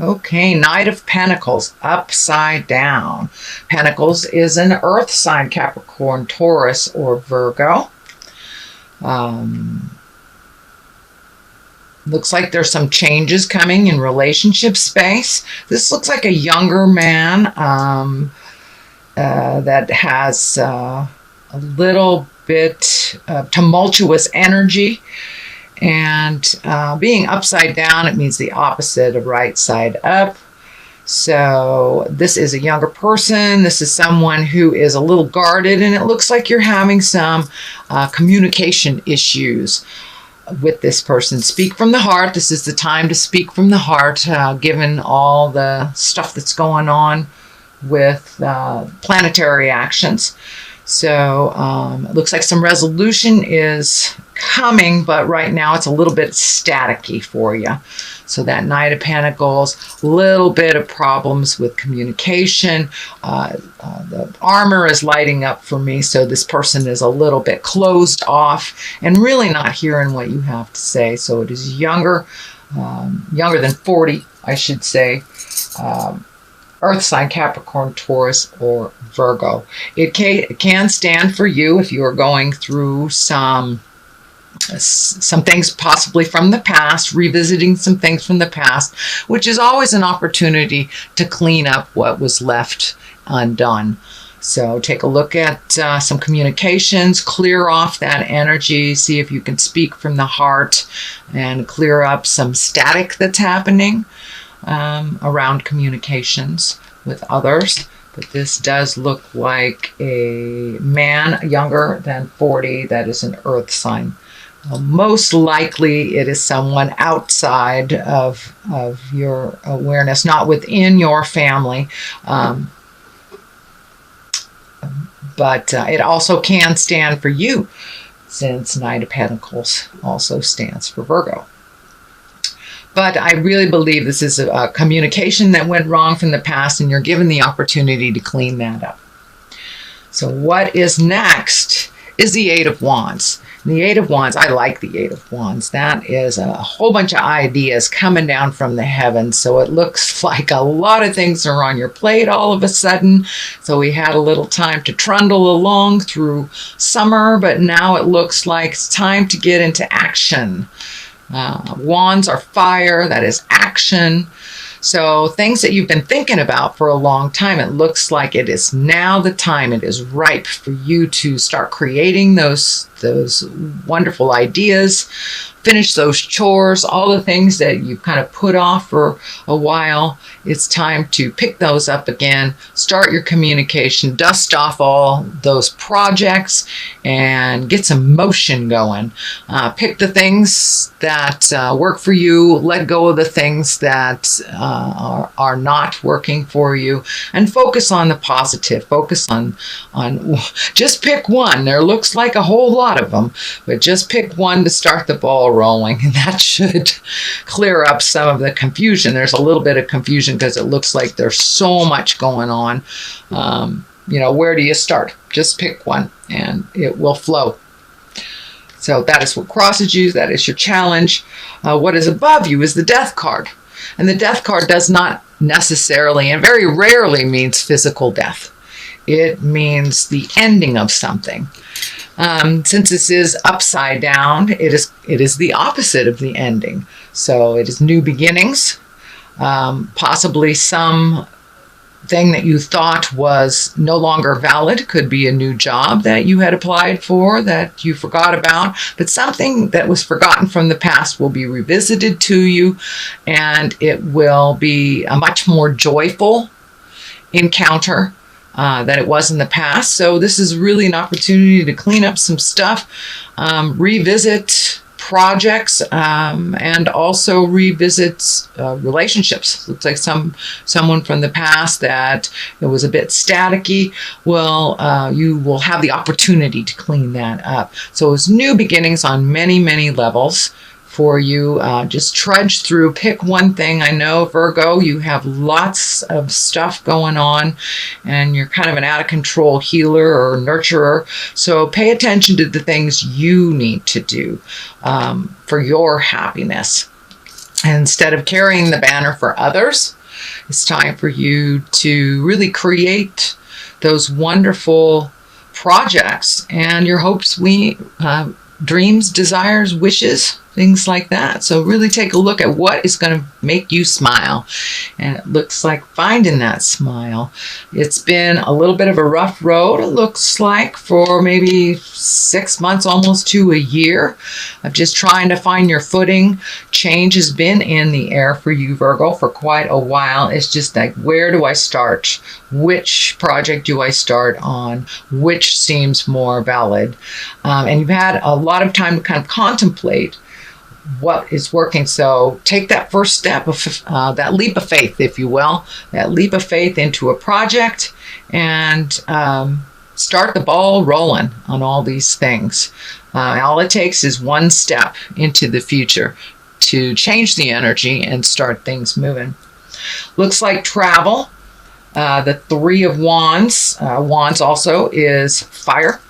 Okay, Knight of Pentacles, upside down. Pentacles is an earth sign, Capricorn, Taurus, or Virgo. Looks like there's some changes coming in relationship space. This looks like a younger man that has a little bit of tumultuous energy. And being upside down, it means the opposite of right side up. So this is a younger person. This is someone who is a little guarded, and it looks like you're having some communication issues with this person. Speak from the heart. This is the time to speak from the heart, given all the stuff that's going on with planetary actions. So it looks like some resolution is coming, but right now it's a little bit staticky for you. So that Knight of Pentacles, little bit of problems with communication. The armor is lighting up for me, so this person is a little bit closed off and really not hearing what you have to say. So it is younger than 40, I should say. Earth sign, Capricorn, Taurus, or Virgo. It can stand for you if you are going through some things possibly from the past, revisiting some things from the past, which is always an opportunity to clean up what was left undone. So take a look at some communications, clear off that energy, see if you can speak from the heart and clear up some static that's happening around communications with others. But this does look like a man younger than 40 that is an earth sign. Most likely it is someone outside of your awareness, not within your family. But it also can stand for you, since Knight of Pentacles also stands for Virgo. But I really believe this is a communication that went wrong from the past, and you're given the opportunity to clean that up. So what is next is the Eight of Wands. And the Eight of Wands, I like the Eight of Wands. That is a whole bunch of ideas coming down from the heavens. So it looks like a lot of things are on your plate all of a sudden. So we had a little time to trundle along through summer, but now it looks like it's time to get into action. Wands are fire, that is action. So things that you've been thinking about for a long time, it looks like it is now the time. It is ripe for you to start creating those wonderful ideas, finish those chores, all the things that you've kind of put off for a while. It's time to pick those up again, start your communication, dust off all those projects, and get some motion going. Pick the things that work for you, let go of the things that are not working for you, and focus on the positive. Focus on just pick one. There looks like a whole lot of them, but just pick one to start the ball rolling, and that should clear up some of the confusion. There's a little bit of confusion because it looks like there's so much going on. Where do you start? Just pick one and it will flow. So that is what crosses you. That is your challenge. What is above you is the Death card. And the Death card does not necessarily and very rarely means physical death. It means the ending of something. Since this is upside down, it is the opposite of the ending. So it is new beginnings, possibly some thing that you thought was no longer valid. Could be a new job that you had applied for that you forgot about, but something that was forgotten from the past will be revisited to you, and it will be a much more joyful encounter than it was in the past. So this is really an opportunity to clean up some stuff, revisit projects, and also revisit relationships. Looks like someone from the past that it was a bit staticky. Well, you will have the opportunity to clean that up. So it's new beginnings on many, many levels for you. Just trudge through, pick one thing. I know, Virgo, you have lots of stuff going on and you're kind of an out of control healer or nurturer. So pay attention to the things you need to do for your happiness. And instead of carrying the banner for others, it's time for you to really create those wonderful projects and your hopes, dreams, desires, wishes, things like that. So really take a look at what is going to make you smile. And it looks like finding that smile. It's been a little bit of a rough road, it looks like, for maybe 6 months, almost to a year, of just trying to find your footing. Change has been in the air for you, Virgo, for quite a while. It's just like, where do I start? Which project do I start on? Which seems more valid? And you've had a lot of time to kind of contemplate what is working. So take that first step of that leap of faith, if you will, that leap of faith into a project, and start the ball rolling on all these things. All it takes is one step into the future to change the energy and start things moving. Looks like travel. The Three of Wands. Wands also is fire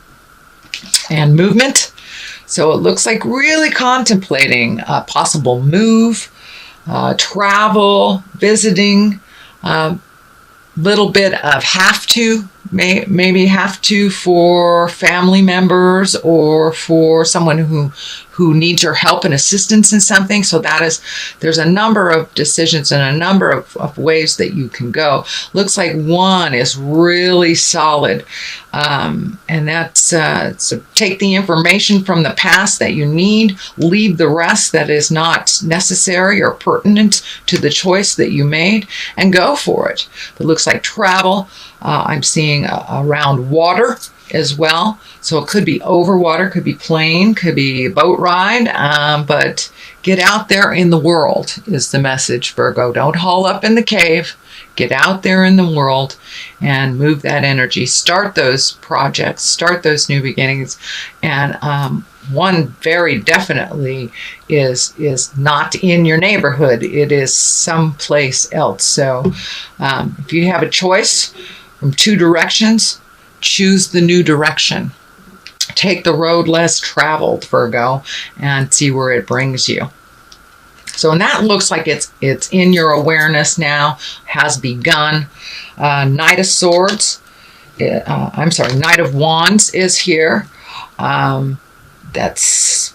and movement. So it looks like really contemplating a possible move, travel, visiting, little bit of maybe have to for family members or for someone who needs your help and assistance in something. So there's a number of decisions and a number of ways that you can go. Looks like one is really solid. And that's so take the information from the past that you need, leave the rest that is not necessary or pertinent to the choice that you made, and go for it. It looks like travel. I'm seeing around water as well. So it could be over water, could be plane, could be boat ride, but get out there in the world is the message, Virgo. Don't haul up in the cave. Get out there in the world and move that energy. Start those projects, start those new beginnings. And one very definitely is not in your neighborhood. It is someplace else. So if you have a choice from two directions, choose the new direction. Take the road less traveled, Virgo, and see where it brings you. So, and that looks like it's in your awareness now, has begun. Knight of Swords, Knight of Wands is here. That's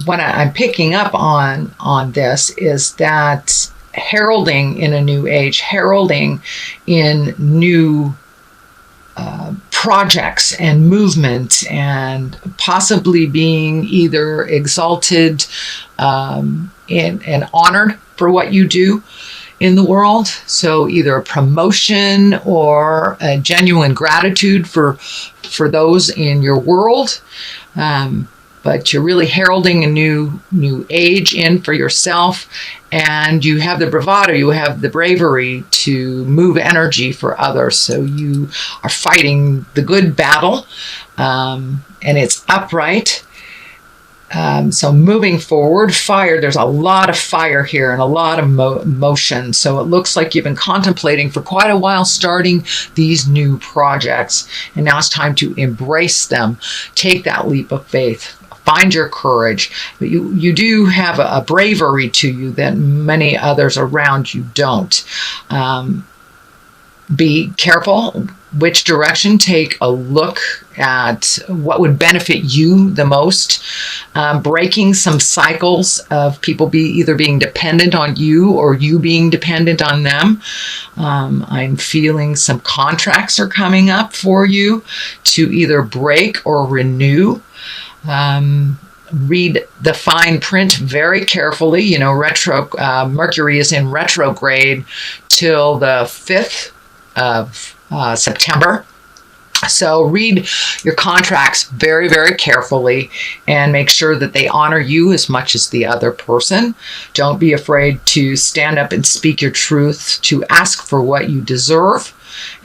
what I'm picking up on this, is that heralding in a new age, heralding in new projects and movement, and possibly being either exalted and honored for what you do in the world. So either a promotion or a genuine gratitude for those in your world. But you're really heralding a new age in for yourself, and you have the bravado, you have the bravery to move energy for others. So you are fighting the good battle, and it's upright. So moving forward, fire, there's a lot of fire here and a lot of motion. So it looks like you've been contemplating for quite a while starting these new projects, and now it's time to embrace them. Take that leap of faith. Find your courage. But you do have a bravery to you that many others around you don't. Be careful which direction. Take a look at what would benefit you the most. Breaking some cycles of people either being dependent on you or you being dependent on them. I'm feeling some contracts are coming up for you to either break or renew. Read the fine print very carefully. Mercury is in retrograde till the 5th of September. So read your contracts very, very carefully and make sure that they honor you as much as the other person. Don't be afraid to stand up and speak your truth, to ask for what you deserve.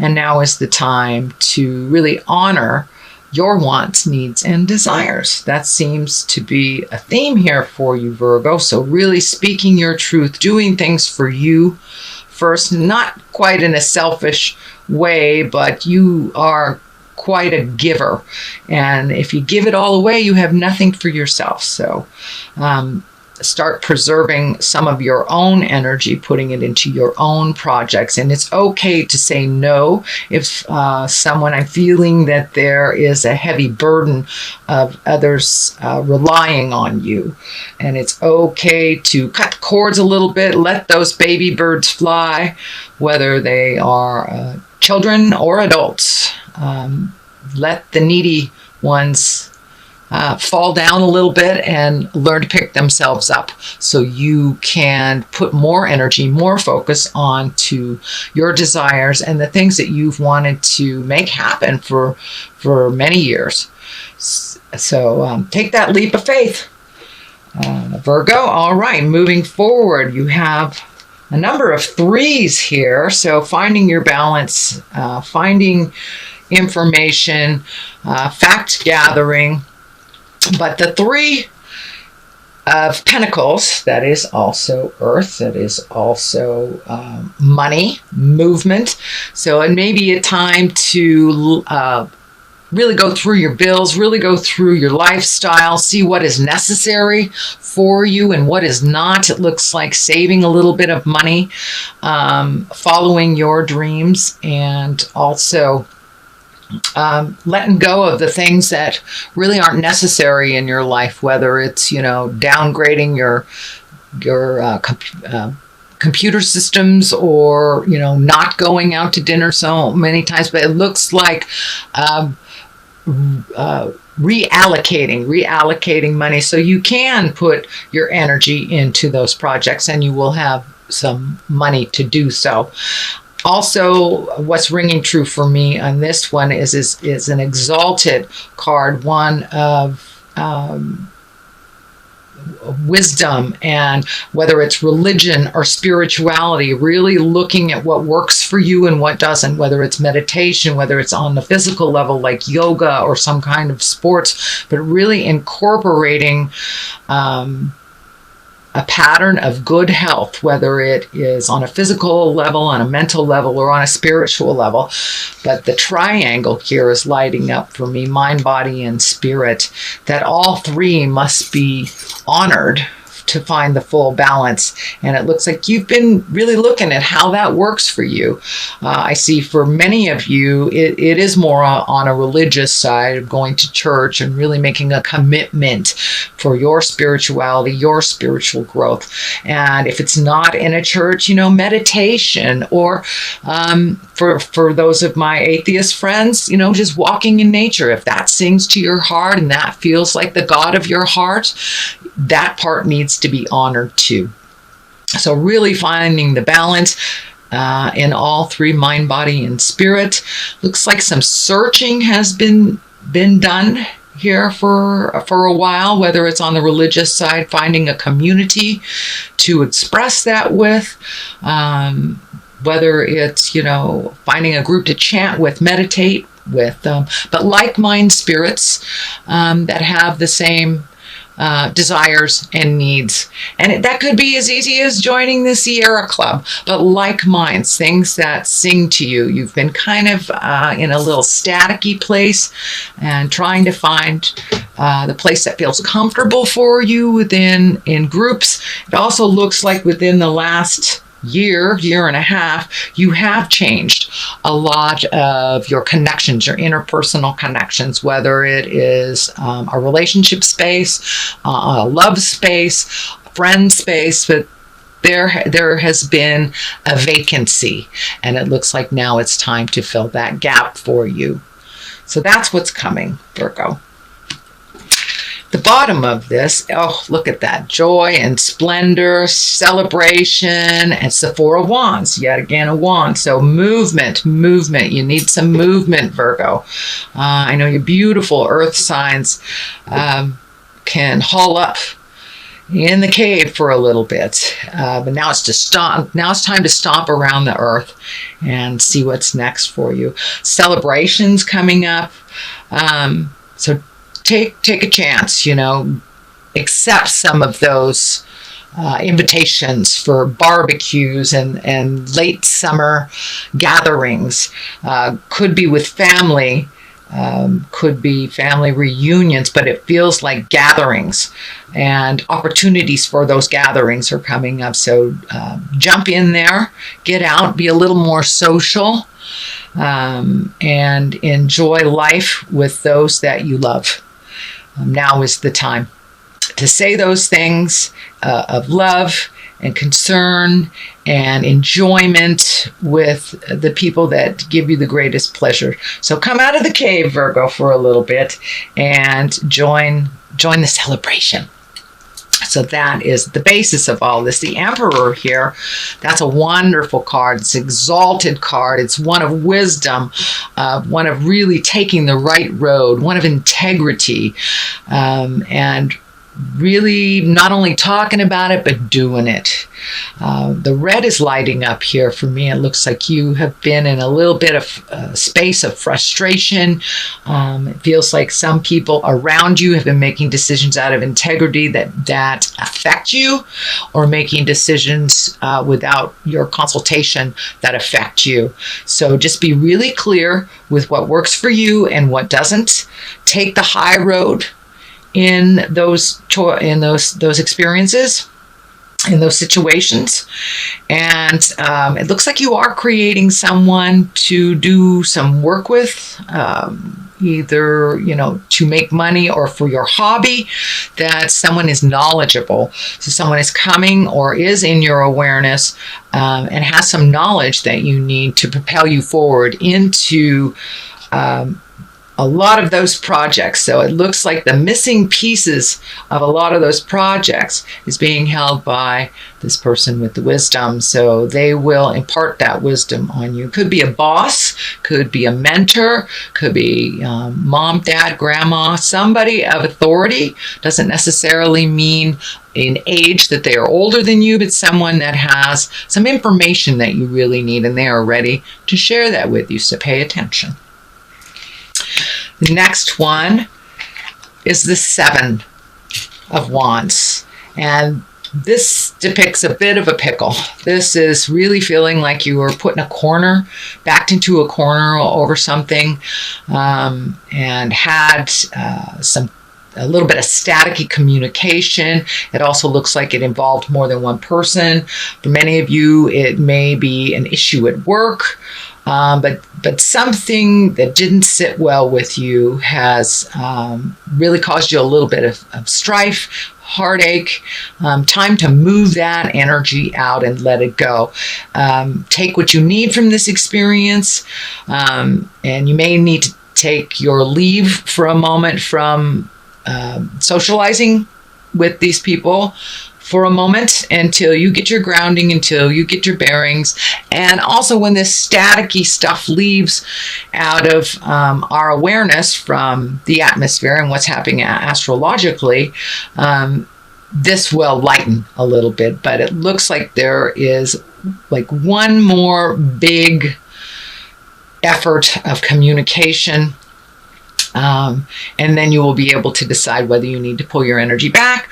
And now is the time to really honor your wants, needs, and desires. That seems to be a theme here for you, Virgo. So really speaking your truth, doing things for you first, not quite in a selfish way, but you are quite a giver. And if you give it all away, you have nothing for yourself. So start preserving some of your own energy, putting it into your own projects. And it's okay to say no if I'm feeling that there is a heavy burden of others relying on you. And it's okay to cut the cords a little bit, let those baby birds fly, whether they are children or adults. Let the needy ones fall down a little bit and learn to pick themselves up, so you can put more energy, more focus onto your desires and the things that you've wanted to make happen for many years. So take that leap of faith, Virgo. All right, moving forward, you have a number of 3s here. So finding your balance, finding information, fact gathering. But the 3 of Pentacles, that is also Earth, that is also money, movement. So it may be a time to really go through your bills, really go through your lifestyle, see what is necessary for you and what is not. It looks like saving a little bit of money, following your dreams, and also letting go of the things that really aren't necessary in your life, whether it's, downgrading your computer systems, or, not going out to dinner so many times. But it looks like reallocating money, so you can put your energy into those projects and you will have some money to do so. Also, what's ringing true for me on this one is an exalted card, one of wisdom, and whether it's religion or spirituality, really looking at what works for you and what doesn't, whether it's meditation, whether it's on the physical level like yoga or some kind of sports, but really incorporating a pattern of good health, whether it is on a physical level, on a mental level, or on a spiritual level. But the triangle here is lighting up for me, mind, body, and spirit, that all 3 must be honored to find the full balance. And it looks like you've been really looking at how that works for you. I see for many of you, it is more on a religious side of going to church and really making a commitment for your spirituality, your spiritual growth. And if it's not in a church, meditation, or for those of my atheist friends, just walking in nature. If that sings to your heart and that feels like the God of your heart, that part needs to be honored too. So really finding the balance in all 3, mind, body, and spirit. Looks like some searching has been done here for a while, whether it's on the religious side, finding a community to express that with, whether it's, finding a group to chant with, meditate with, but like-minded spirits that have the same desires and needs. And that could be as easy as joining the Sierra Club, but like minds, things that sing to you. You've been kind of in a little staticky place and trying to find the place that feels comfortable for you in groups. It also looks like within the last year and a half, you have changed a lot of your connections, your interpersonal connections, whether it is a relationship space, a love space, friend space, but there has been a vacancy, and it looks like now it's time to fill that gap for you. So that's what's coming, Virgo. The bottom of this, oh, look at that. Joy and splendor, celebration, and it's the 4 of Wands. Yet again, a wand. So movement. You need some movement, Virgo. I know your beautiful earth signs can haul up in the cave for a little bit. But now it's to stop. Now it's time to stomp around the earth and see what's next for you. Celebrations coming up. So take a chance, accept some of those invitations for barbecues and late summer gatherings. Could be with family, could be family reunions, but it feels like gatherings. and opportunities for those gatherings are coming up. So jump in there, get out, be a little more social, and enjoy life with those that you love. Now is the time to say those things of love and concern and enjoyment with the people that give you the greatest pleasure. So come out of the cave, Virgo, for a little bit and join the celebration. So that is the basis of all this. The Emperor here, that's a wonderful card. It's an exalted card. It's one of wisdom, one of really taking the right road, one of integrity, and really not only talking about it, but doing it. The red is lighting up here for me. It looks like you have been in a little bit of space of frustration. It feels like some people around you have been making decisions out of integrity that affect you, or making decisions without your consultation that affect you. So just be really clear with what works for you and what doesn't. Take the high road in those experiences, in those situations. And it looks like you are creating someone to do some work with, either, to make money or for your hobby, that someone is knowledgeable. So someone is coming or is in your awareness and has some knowledge that you need to propel you forward into a lot of those projects. So it looks like the missing pieces of a lot of those projects is being held by this person with the wisdom. So they will impart that wisdom on you. Could be a boss, could be a mentor, could be mom, dad, grandma, somebody of authority. Doesn't necessarily mean in age that they are older than you, but someone that has some information that you really need, and they are ready to share that with you. So pay attention. The next one is the Seven of Wands. And this depicts a bit of a pickle. This is really feeling like you were put in a corner, backed into a corner over something, and had a little bit of staticky communication. It also looks like it involved more than one person. For many of you, it may be an issue at work. But something that didn't sit well with you has really caused you a little bit of strife, heartache. Time to move that energy out and let it go. Take what you need from this experience, and you may need to take your leave for a moment from socializing with these people for a moment until you get your grounding, until you get your bearings. And also when this staticky stuff leaves out of our awareness from the atmosphere and what's happening astrologically, this will lighten a little bit. But it looks like there is like one more big effort of communication. And then you will be able to decide whether you need to pull your energy back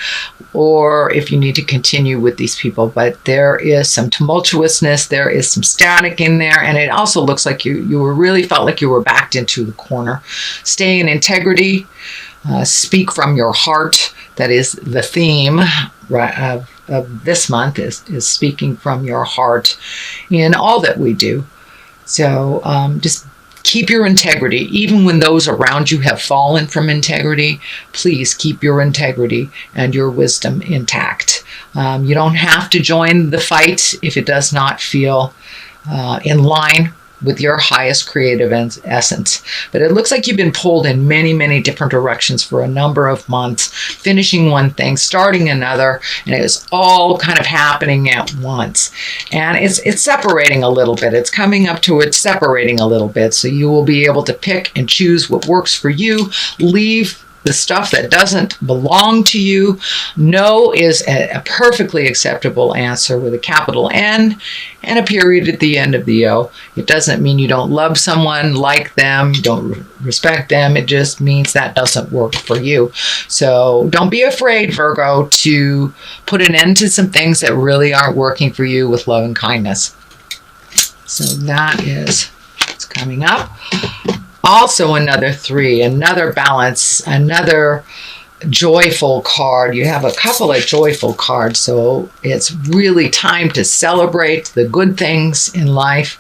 or if you need to continue with these people. But there is some tumultuousness, there is some static in there, and it also looks like you were really felt like you were backed into the corner. Stay in integrity, speak from your heart. That is the theme of this month, is speaking from your heart in all that we do. So just keep your integrity. Even when those around you have fallen from integrity, please keep your integrity and your wisdom intact. You don't have to join the fight if it does not feel in line with your highest creative essence. But it looks like you've been pulled in many, many different directions for a number of months, finishing one thing, starting another, and it's all kind of happening at once. And it's separating a little bit. It's coming up to it separating a little bit. So you will be able to pick and choose what works for you, leave the stuff that doesn't belong to you. No is a perfectly acceptable answer with a capital N and a period at the end of the O. It doesn't mean you don't love someone, like them, you don't respect them. It just means that doesn't work for you. So don't be afraid, Virgo, to put an end to some things that really aren't working for you with love and kindness. So that is what's coming up. Also another 3, another balance, another joyful card. You have a couple of joyful cards, so it's really time to celebrate the good things in life.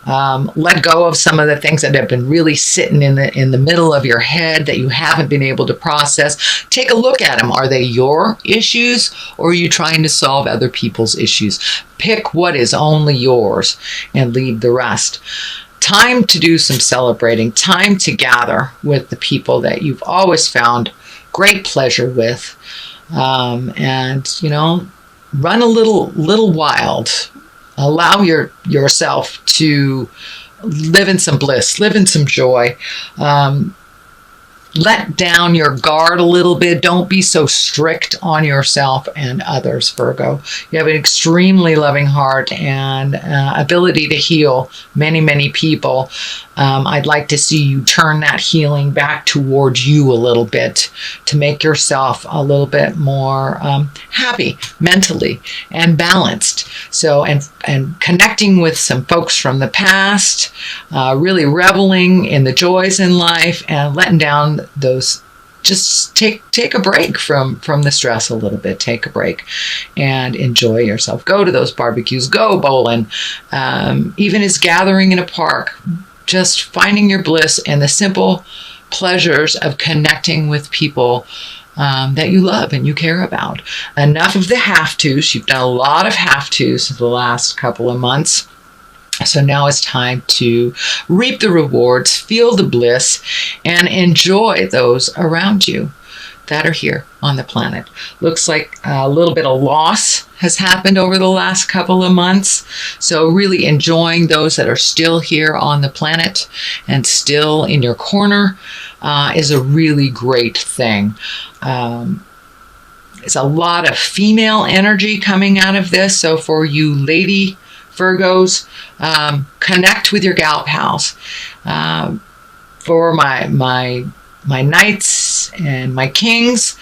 Let go of some of the things that have been really sitting in the middle of your head that you haven't been able to process. Take a look at them. Are they your issues, or are you trying to solve other people's issues? Pick what is only yours and leave the rest. Time to do some celebrating. Time to gather with the people that you've always found great pleasure with, and run a little wild. Allow yourself to live in some bliss, live in some joy. Let down your guard a little bit. Don't be so strict on yourself and others, Virgo. You have an extremely loving heart and ability to heal many people. I'd like to see you turn that healing back towards you a little bit to make yourself a little bit more happy mentally and balanced. So, and connecting with some folks from the past, really reveling in the joys in life and letting down those. Just take a break from the stress a little bit. Take a break and enjoy yourself. Go to those barbecues. Go bowling. Even as gathering in a park. Just finding your bliss and the simple pleasures of connecting with people that you love and you care about. Enough of the have-tos. You've done a lot of have-tos in the last couple of months. So now it's time to reap the rewards, feel the bliss, and enjoy those around you that are here on the planet. Looks like a little bit of loss has happened over the last couple of months. So really enjoying those that are still here on the planet and still in your corner is a really great thing. It's a lot of female energy coming out of this. So for you lady Virgos, connect with your gal pals. For my knights and my kings,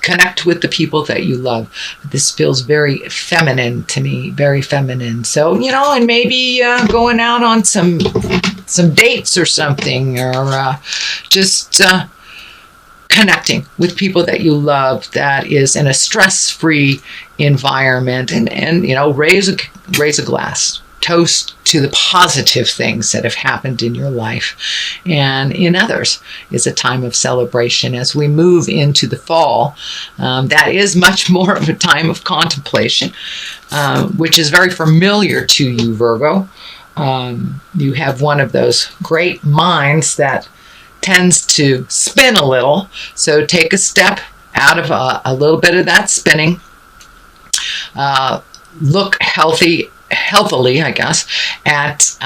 connect with the people that you love. This feels very feminine to me, very feminine. So, and maybe going out on some dates or something, or just connecting with people that you love that is in a stress-free environment, and raise a glass. Toast to the positive things that have happened in your life and in others. Is a time of celebration as we move into the fall. That is much more of a time of contemplation, which is very familiar to you, Virgo. You have one of those great minds that tends to spin a little. So take a step out of a little bit of that spinning. Look healthily, I guess, at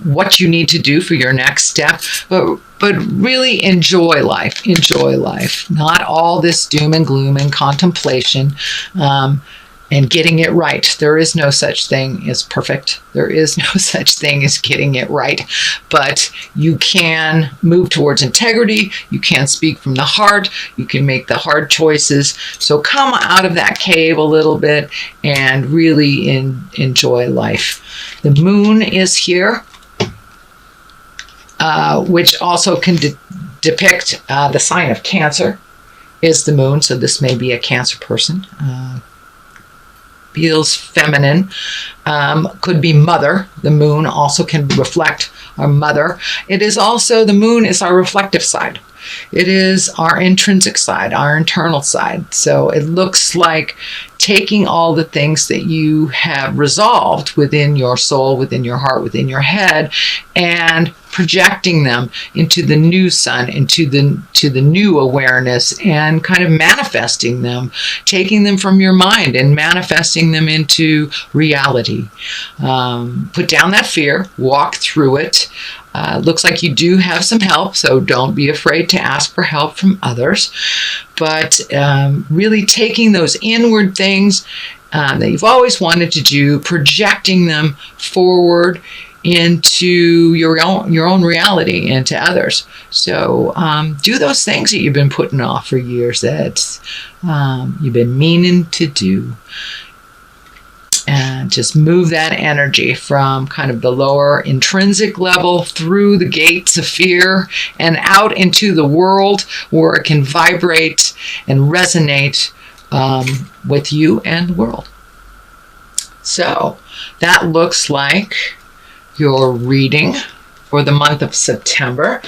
what you need to do for your next step, but really enjoy life. Not all this doom and gloom and contemplation, and getting it right. There is no such thing as perfect. There is no such thing as getting it right, but you can move towards integrity. You can speak from the heart. You can make the hard choices. So come out of that cave a little bit and really enjoy life. The moon is here, which also can depict the sign of Cancer is the moon. So this may be a Cancer person. Feels feminine, could be mother. The moon also can reflect our mother. It is also, the moon is our reflective side. It is our intrinsic side, our internal side. So it looks like taking all the things that you have resolved within your soul, within your heart, within your head, and projecting them into the new sun, into the new awareness, and kind of manifesting them, taking them from your mind and manifesting them into reality. Put down that fear, walk through it. Looks like you do have some help, so don't be afraid to ask for help from others. But really taking those inward things that you've always wanted to do, projecting them forward into your own reality and to others. So do those things that you've been putting off for years that you've been meaning to do. And just move that energy from kind of the lower intrinsic level through the gates of fear and out into the world where it can vibrate and resonate with you and the world. So that looks like your reading for the month of September.